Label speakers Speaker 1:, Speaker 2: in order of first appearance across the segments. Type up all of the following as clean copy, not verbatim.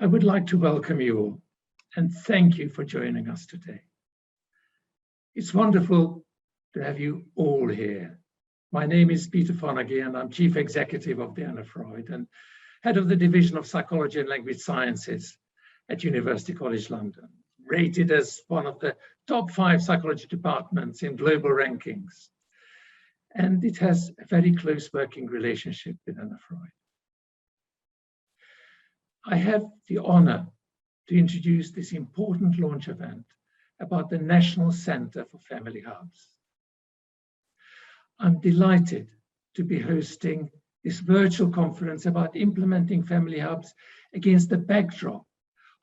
Speaker 1: I would like to welcome you all and thank you for joining us today. It's wonderful to have you all here. My name is Peter Fonagy and I'm Chief Executive of the Anna Freud and Head of the Division of Psychology and Language Sciences at University College London, rated as one of the top 5 psychology departments in global rankings. And it has a very close working relationship with Anna Freud. I have the honor to introduce this important launch event about the National Centre for Family Hubs. I'm delighted to be hosting this virtual conference about implementing family hubs against the backdrop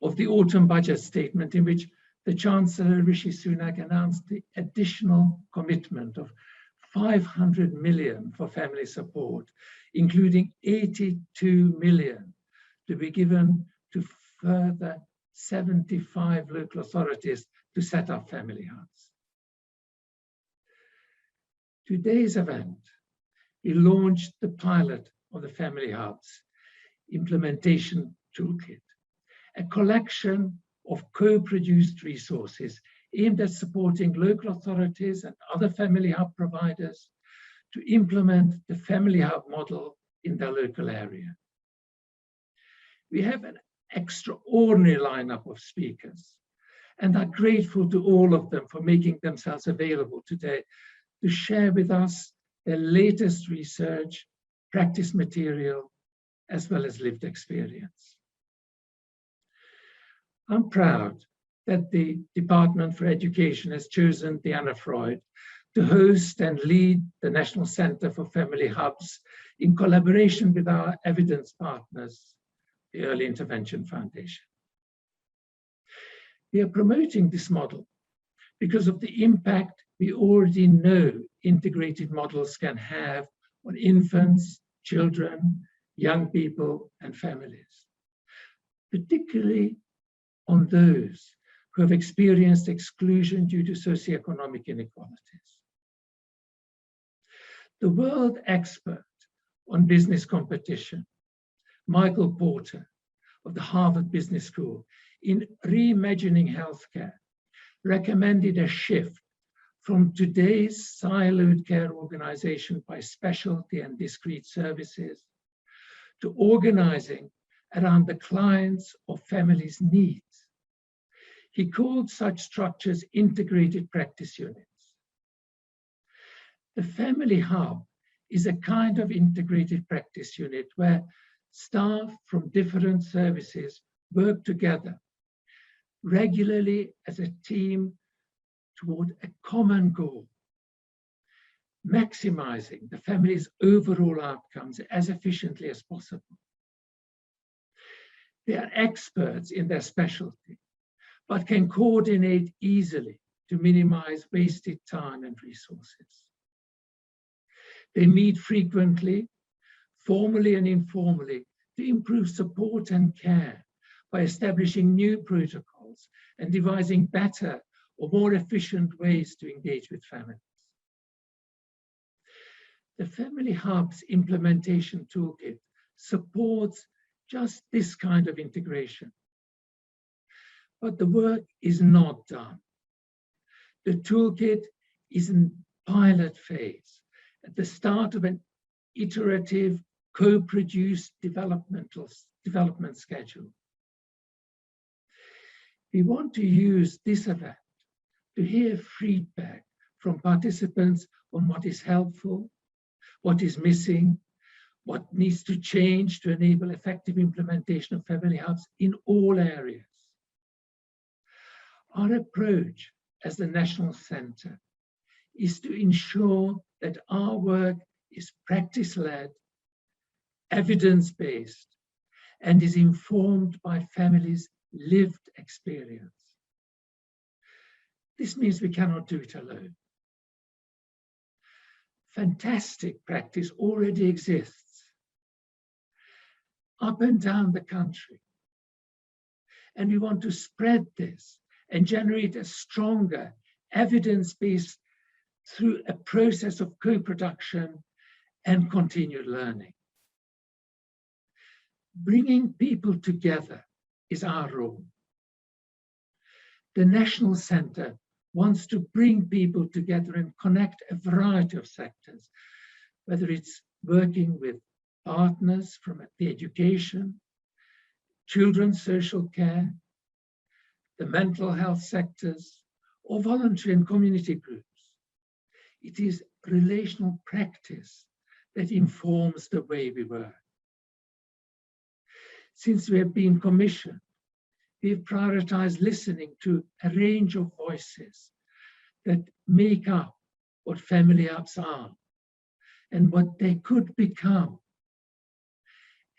Speaker 1: of the autumn budget statement in which the Chancellor Rishi Sunak announced the additional commitment of 500 million for family support, including 82 million to be given to further 75 local authorities to set up family hubs. Today's event, we launched the pilot of the Family Hubs Implementation Toolkit, a collection of co-produced resources aimed at supporting local authorities and other family hub providers to implement the family hub model in their local area. We have an extraordinary lineup of speakers and are grateful to all of them for making themselves available today to share with us their latest research, practice material, as well as lived experience. I'm proud that the Department for Education has chosen the Anna Freud to host and lead the National Centre for Family Hubs in collaboration with our evidence partners, the Early Intervention Foundation. We are promoting this model because of the impact we already know integrated models can have on infants, children, young people, and families, particularly on those who have experienced exclusion due to socioeconomic inequalities. The world expert on business competition, Michael Porter of the Harvard Business School, in Reimagining Healthcare, recommended a shift from today's siloed care organization by specialty and discrete services to organizing around the clients' or families' needs. He called such structures integrated practice units. The Family Hub is a kind of integrated practice unit where staff from different services work together regularly as a team toward a common goal, maximizing the family's overall outcomes as efficiently as possible. They are experts in their specialty, but can coordinate easily to minimize wasted time and resources. They meet frequently, formally and informally, to improve support and care by establishing new protocols and devising better or more efficient ways to engage with families. The Family Hubs Implementation Toolkit supports just this kind of integration. But the work is not done. The toolkit is in pilot phase at the start of an iterative, co-produced development schedule. We want to use this event to hear feedback from participants on what is helpful, what is missing, what needs to change to enable effective implementation of family hubs in all areas. Our approach as the National Centre is to ensure that our work is practice-led, evidence-based, and is informed by families' lived experience. This means we cannot do it alone. Fantastic practice already exists up and down the country. And we want to spread this and generate a stronger evidence-based through a process of co-production and continued learning. Bringing people together is our role. The National Centre wants to bring people together and connect a variety of sectors, whether it's working with partners from the education, children's social care, the mental health sectors, or voluntary and community groups. It is relational practice that informs the way we work. Since we have been commissioned, we have prioritized listening to a range of voices that make up what family hubs are and what they could become.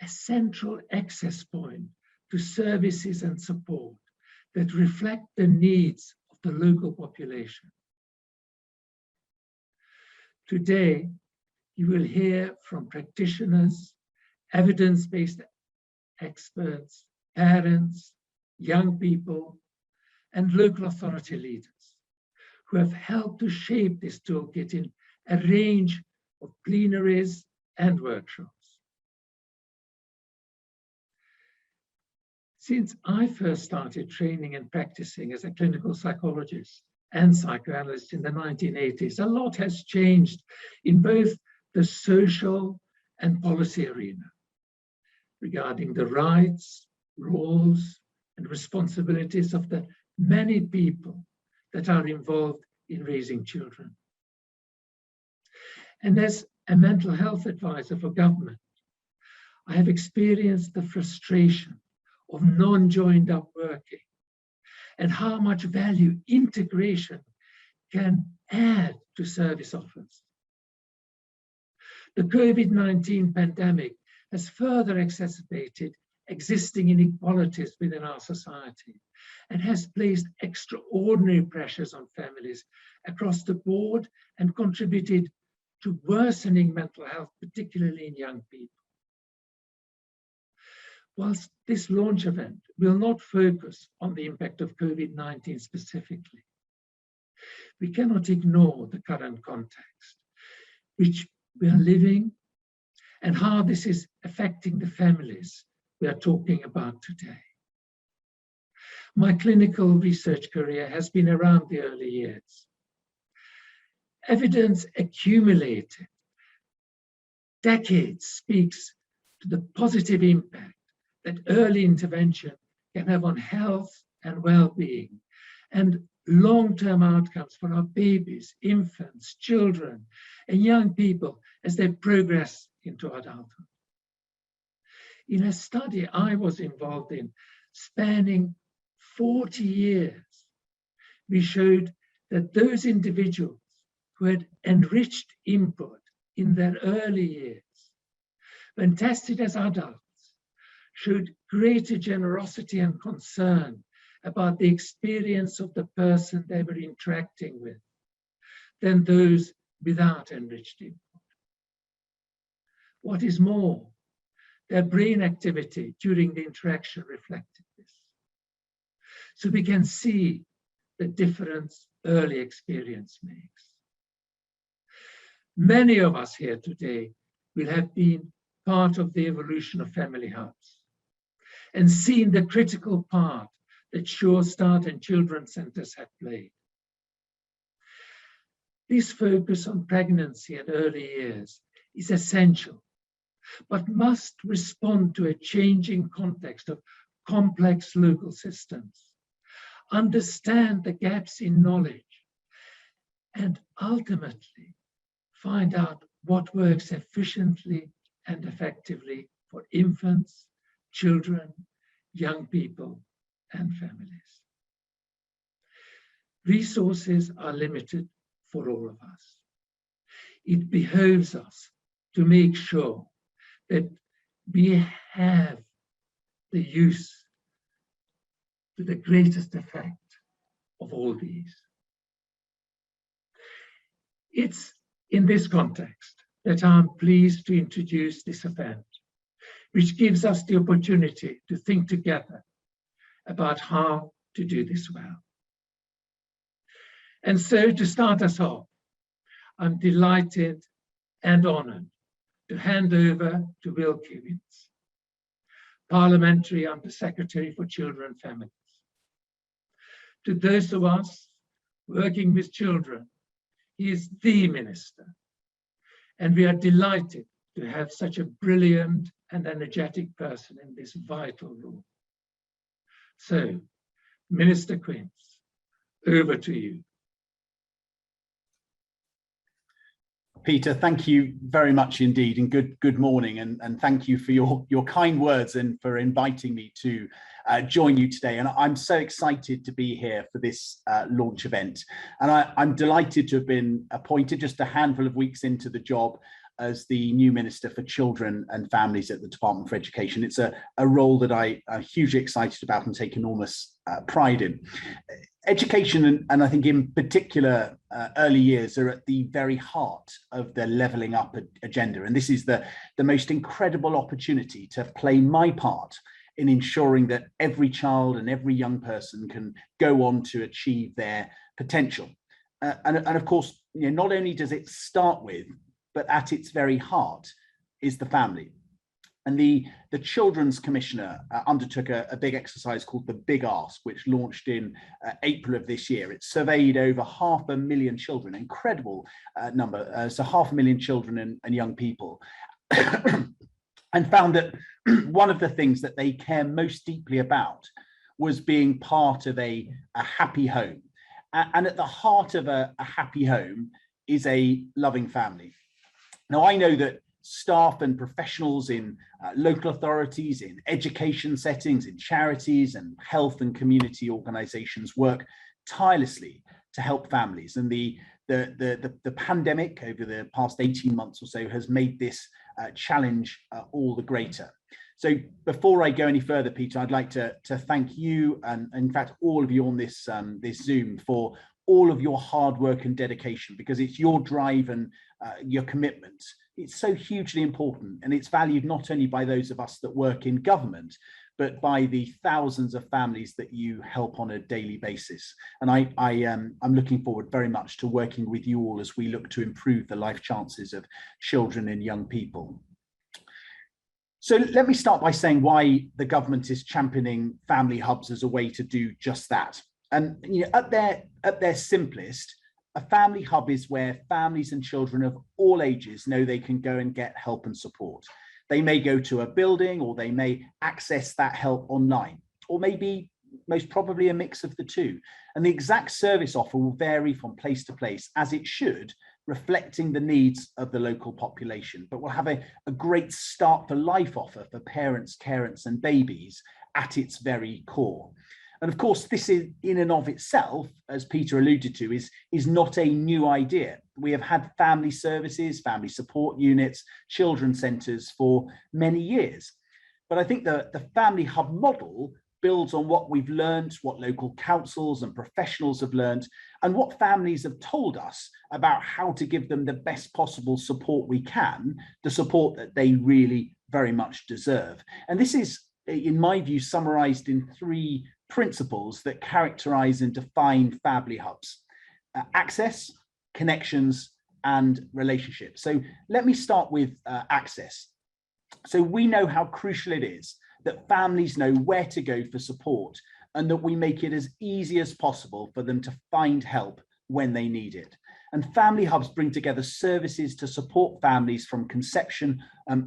Speaker 1: A central access point to services and support that reflect the needs of the local population. Today, you will hear from practitioners, evidence-based experts, parents, young people, and local authority leaders who have helped to shape this toolkit in a range of plenaries and workshops. Since I first started training and practicing as a clinical psychologist and psychoanalyst in the 1980s, a lot has changed in both the social and policy arena regarding the rights, roles, and responsibilities of the many people that are involved in raising children. And as a mental health advisor for government, I have experienced the frustration of non-joined up working and how much value integration can add to service offers. The COVID-19 pandemic has further exacerbated existing inequalities within our society and has placed extraordinary pressures on families across the board and contributed to worsening mental health, particularly in young people. Whilst this launch event will not focus on the impact of COVID-19 specifically, we cannot ignore the current context, which we are living and how this is affecting the families we are talking about today. My clinical research career has been around the early years. Evidence accumulated decades speaks to the positive impact that early intervention can have on health and well-being and long-term outcomes for our babies, infants, children, and young people as they progress into adulthood. In a study I was involved in, spanning 40 years, we showed that those individuals who had enriched input in their early years, when tested as adults, showed greater generosity and concern about the experience of the person they were interacting with than those without enriched input. What is more, their brain activity during the interaction reflected this. So we can see the difference early experience makes. Many of us here today will have been part of the evolution of family hubs and seen the critical part that Sure Start and children's centres have played. This focus on pregnancy and early years is essential, but must respond to a changing context of complex local systems, understand the gaps in knowledge, and ultimately find out what works efficiently and effectively for infants, children, young people, and families. Resources are limited for all of us. It behoves us to make sure that we have the use to the greatest effect of all these. It's in this context that I'm pleased to introduce this event, which gives us the opportunity to think together about how to do this well. And so to start us off, I'm delighted and honored to hand over to Will Quince. Parliamentary Under-Secretary for Children and Families. To those of us working with children, he is the minister, and we are delighted to have such a brilliant and energetic person in this vital role. So, Minister Quince, over to you.
Speaker 2: Peter, thank you very much indeed, and good morning, and thank you for your kind words and for inviting me to join you today. And I'm so excited to be here for this launch event, and I'm delighted to have been appointed just a handful of weeks into the job as the new Minister for Children and Families at the Department for Education. It's a role that I'm hugely excited about and take enormous pride in. Education, and I think in particular early years, are at the very heart of the levelling up agenda. And this is the most incredible opportunity to play my part in ensuring that every child and every young person can go on to achieve their potential. And of course, not only does it start with, but at its very heart is the family. And the Children's Commissioner undertook a big exercise called the Big Ask, which launched in April of this year. It surveyed over 500,000 children, incredible number, so 500,000 children and young people, and found that one of the things that they care most deeply about was being part of a happy home. And at the heart of a happy home is a loving family. Now, I know that staff and professionals in local authorities, in education settings, in charities and health and community organisations work tirelessly to help families. And the pandemic over the past 18 months or so has made this challenge all the greater. So before I go any further, Peter, I'd like to thank you and in fact all of you on this Zoom for all of your hard work and dedication, because it's your drive and your commitment. It's so hugely important, and it's valued not only by those of us that work in government, but by the thousands of families that you help on a daily basis. And I'm looking forward very much to working with you all as we look to improve the life chances of children and young people. So let me start by saying why the government is championing family hubs as a way to do just that. And at their simplest, a family hub is where families and children of all ages know they can go and get help and support. They may go to a building, or they may access that help online, or maybe most probably a mix of the two. And the exact service offer will vary from place to place, as it should, reflecting the needs of the local population. But we'll have a great start for life offer for parents, carers and babies at its very core. And of course, this is in and of itself, as Peter alluded to, is not a new idea. We have had family services, family support units, children's centres for many years. But I think the family hub model builds on what we've learned, what local councils and professionals have learned, and what families have told us about how to give them the best possible support we can, the support that they really very much deserve. And this is, in my view, summarised in three principles that characterize and define family hubs: access, connections, and relationships. So let me start with access. So we know how crucial it is that families know where to go for support, and that we make it as easy as possible for them to find help when they need it. And family hubs bring together services to support families from conception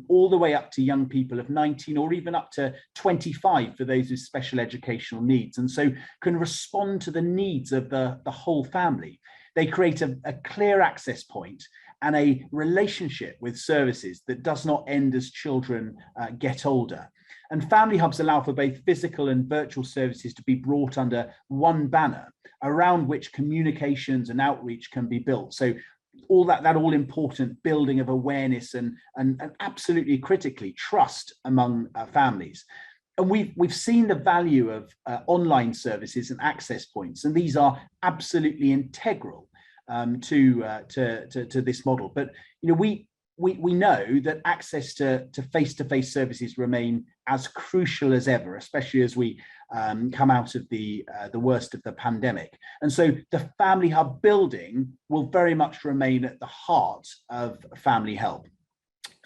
Speaker 2: all the way up to young people of 19, or even up to 25 for those with special educational needs, and so can respond to the needs of the whole family. They create a clear access point and a relationship with services that does not end as children get older. And family hubs allow for both physical and virtual services to be brought under one banner, around which communications and outreach can be built. So all that all important building of awareness and absolutely critically trust among families. And we've seen the value of online services and access points, and these are absolutely integral to this model. But we know that access to face-to-face services remain as crucial as ever, especially as we come out of the worst of the pandemic. And so the family hub building will very much remain at the heart of family help.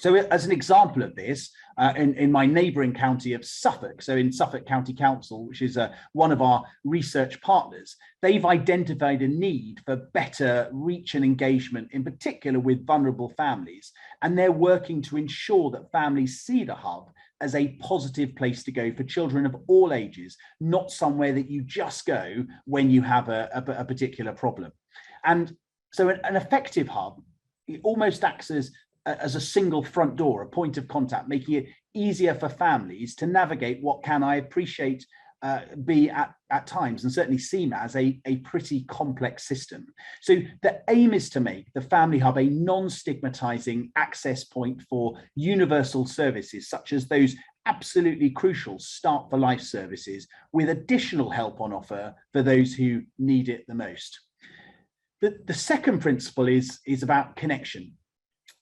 Speaker 2: So as an example of this, in my neighbouring county of Suffolk, so in Suffolk County Council, which is one of our research partners, they've identified a need for better reach and engagement, in particular with vulnerable families. And they're working to ensure that families see the hub as a positive place to go for children of all ages, not somewhere that you just go when you have a particular problem. And so an effective hub, it almost acts as a single front door, a point of contact, making it easier for families to navigate what can, I appreciate, be at times, and certainly seem as a pretty complex system. So the aim is to make the Family Hub a non-stigmatizing access point for universal services, such as those absolutely crucial Start for Life services, with additional help on offer for those who need it the most. The second principle is about connection.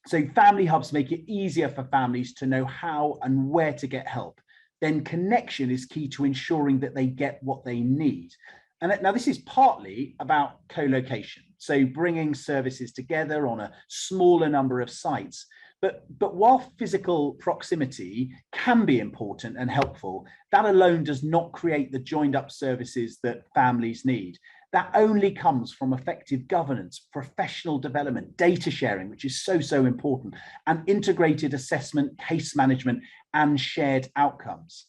Speaker 2: So family hubs make it easier for families to know how and where to get help. Then connection is key to ensuring that they get what they need. And now this is partly about co-location, so bringing services together on a smaller number of sites. But while physical proximity can be important and helpful, that alone does not create the joined up services that families need. That only comes from effective governance, professional development, data sharing, which is so important, and integrated assessment, case management, and shared outcomes.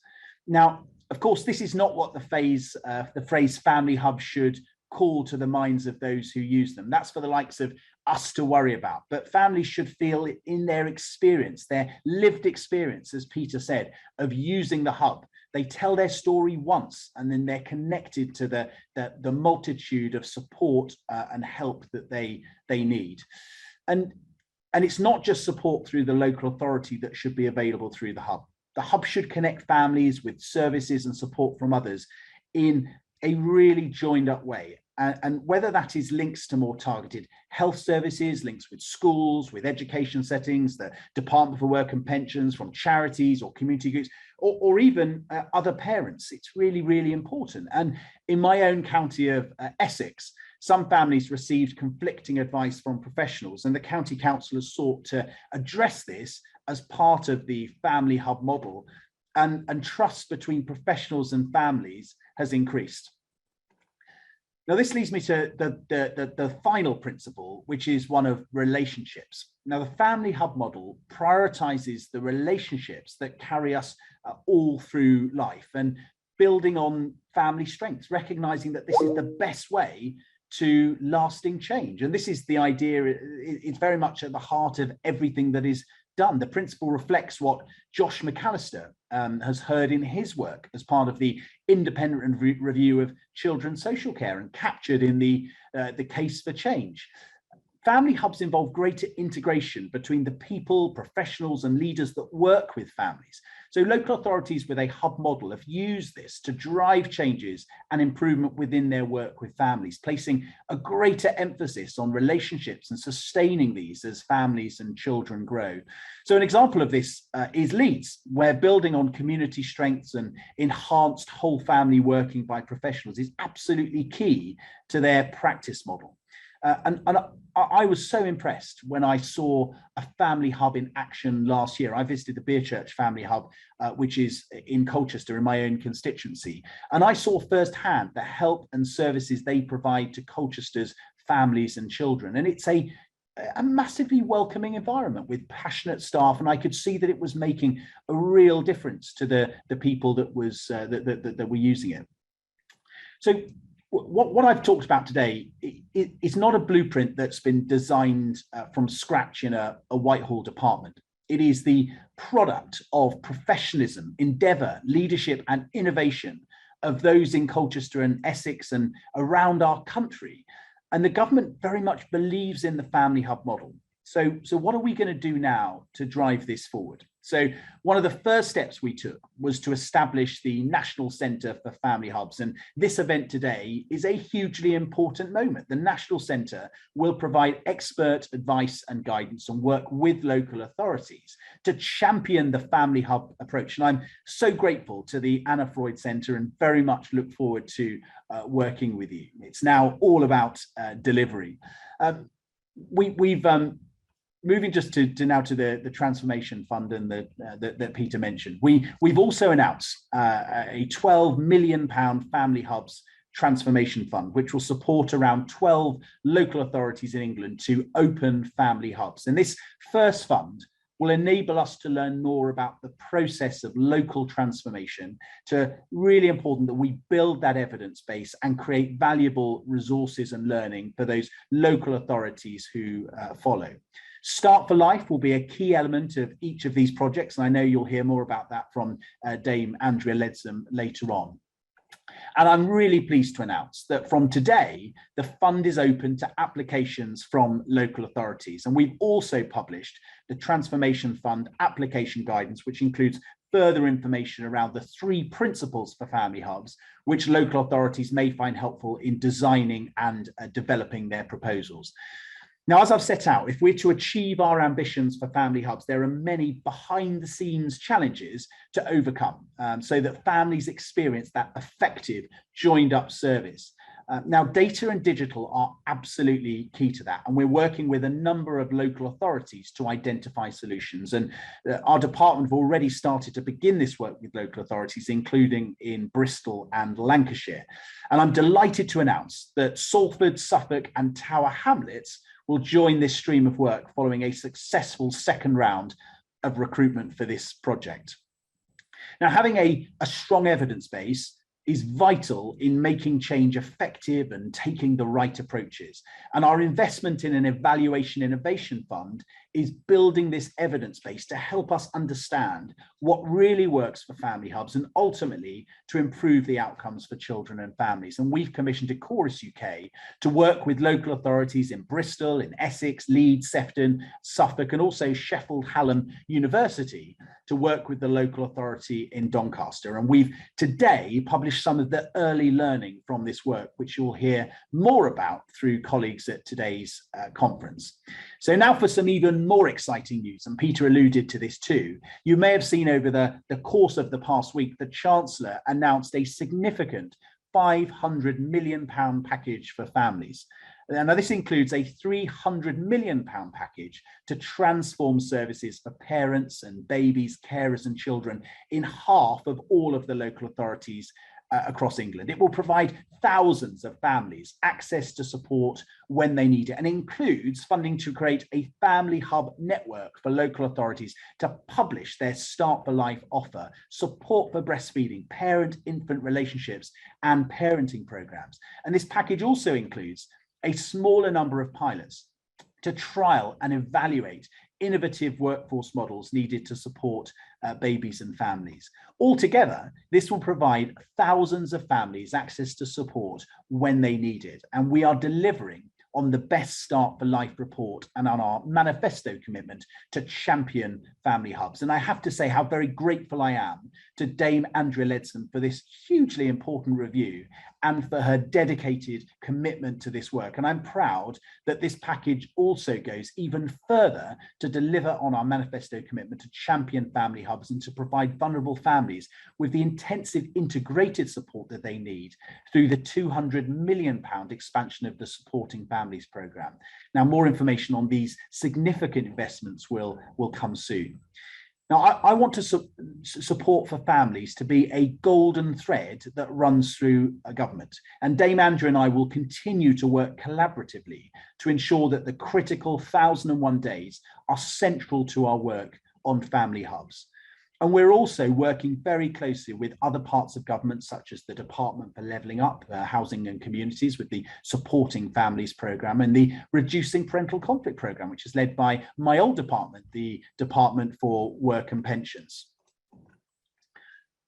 Speaker 2: Now, of course, this is not what the phrase family hub should call to the minds of those who use them. That's for the likes of us to worry about. But families should feel in their experience, their lived experience, as Peter said, of using the hub. They tell their story once, and then they're connected to the multitude of support and help that they need. And it's not just support through the local authority that should be available through the hub. The hub should connect families with services and support from others in a really joined up way. And whether that is links to more targeted health services, links with schools, with education settings, the Department for Work and Pensions, from charities or community groups, or even other parents, it's really important. And in my own county of Essex, some families received conflicting advice from professionals, and the county council has sought to address this as part of the family hub model, and trust between professionals and families has increased. Now, this leads me to the final principle, which is one of relationships. Now, the family hub model prioritizes the relationships that carry us all through life, and building on family strengths, recognizing that this is the best way to lasting change. And this is the idea, it's very much at the heart of everything that is done. The principle reflects what Josh McAllister has heard in his work as part of the independent review of children's social care, and captured in the case for change. Family hubs involve greater integration between the people, professionals, and leaders that work with families. So local authorities with a hub model have used this to drive changes and improvement within their work with families, placing a greater emphasis on relationships and sustaining these as families and children grow. So an example of this is Leeds, where building on community strengths and enhanced whole family working by professionals is absolutely key to their practice model. And I was so impressed when I saw a family hub in action last year. I visited the Beerchurch Family Hub, which is in Colchester in my own constituency. And I saw firsthand the help and services they provide to Colchester's families and children. And it's a massively welcoming environment with passionate staff. And I could see that it was making a real difference to the people that were using it. So what I've talked about today is not a blueprint that's been designed from scratch in a Whitehall department. It is the product of professionalism, endeavour, leadership, and innovation of those in Colchester and Essex and around our country. And the government very much believes in the family hub model. So what are we going to do now to drive this forward? So one of the first steps we took was to establish the National Centre for Family Hubs. And this event today is a hugely important moment. The National Centre will provide expert advice and guidance and work with local authorities to champion the family hub approach. And I'm so grateful to the Anna Freud Centre and very much look forward to working with you. It's now all about delivery. moving just to now to the transformation fund and that Peter mentioned, we've also announced a £12 million Family Hubs transformation fund, which will support around 12 local authorities in England to open family hubs. And this first fund will enable us to learn more about the process of local transformation. To really important that we build that evidence base and create valuable resources and learning for those local authorities who follow. Start for Life will be a key element of each of these projects, and I know you'll hear more about that from Dame Andrea Leadsom later on. And I'm really pleased to announce that from today, the fund is open to applications from local authorities. And we've also published the Transformation Fund application guidance, which includes further information around the 3 principles for family hubs, which local authorities may find helpful in designing and developing their proposals. Now, as I've set out, if we're to achieve our ambitions for family hubs, there are many behind the scenes challenges to overcome so that families experience that effective joined up service. Now, data and digital are absolutely key to that, and we're working with a number of local authorities to identify solutions. And our department have already started to begin this work with local authorities, including in Bristol and Lancashire. And I'm delighted to announce that Salford, Suffolk and Tower Hamlets will join this stream of work following a successful second round of recruitment for this project. Now, having a strong evidence base is vital in making change effective and taking the right approaches. And our investment in an evaluation innovation fund is building this evidence base to help us understand what really works for family hubs and ultimately to improve the outcomes for children and families. And we've commissioned a Chorus UK to work with local authorities in Bristol, in Essex, Leeds, Sefton, Suffolk, and also Sheffield Hallam University to work with the local authority in Doncaster. And we've today published some of the early learning from this work, which you'll hear more about through colleagues at today's conference. So now for some even more exciting news, and Peter alluded to this too. You may have seen over the course of the past week, the Chancellor announced a significant £500 million package for families. Now, this includes a £300 million package to transform services for parents and babies, carers and children in half of all of the local authorities across England. It will provide thousands of families access to support when they need it, and includes funding to create a family hub network for local authorities to publish their Start for Life offer, support for breastfeeding, parent-infant relationships and parenting programs. And this package also includes a smaller number of pilots to trial and evaluate innovative workforce models needed to support babies and families. Altogether, this will provide thousands of families access to support when they need it. And we are delivering on the Best Start for Life report and on our manifesto commitment to champion family hubs. And I have to say how very grateful I am to Dame Andrea Leadsom for this hugely important review and for her dedicated commitment to this work. And I'm proud that this package also goes even further to deliver on our manifesto commitment to champion family hubs and to provide vulnerable families with the intensive integrated support that they need through the £200 million expansion of the Supporting Families programme. Now, more information on these significant investments will come soon. Now, I want to support for families to be a golden thread that runs through a government. And Dame Andrea and I will continue to work collaboratively to ensure that the critical 1001 days are central to our work on family hubs. And we're also working very closely with other parts of government, such as the Department for Levelling Up, Housing and Communities, with the Supporting Families programme, and the Reducing Parental Conflict programme, which is led by my old department, the Department for Work and Pensions.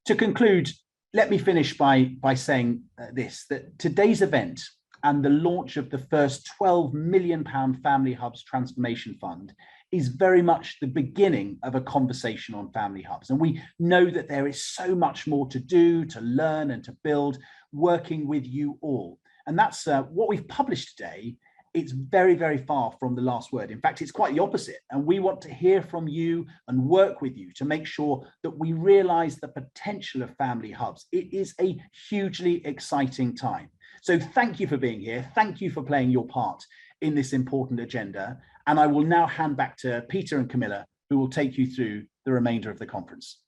Speaker 2: To conclude, let me finish by saying this, that today's event and the launch of the first £12 million Family Hubs Transformation Fund is very much the beginning of a conversation on family hubs. And we know that there is so much more to do, to learn and to build, working with you all. And that's what we've published today. It's very, very far from the last word. In fact, it's quite the opposite. And we want to hear from you and work with you to make sure that we realise the potential of family hubs. It is a hugely exciting time. So thank you for being here. Thank you for playing your part in this important agenda. And I will now hand back to Peter and Camilla, who will take you through the remainder of the conference.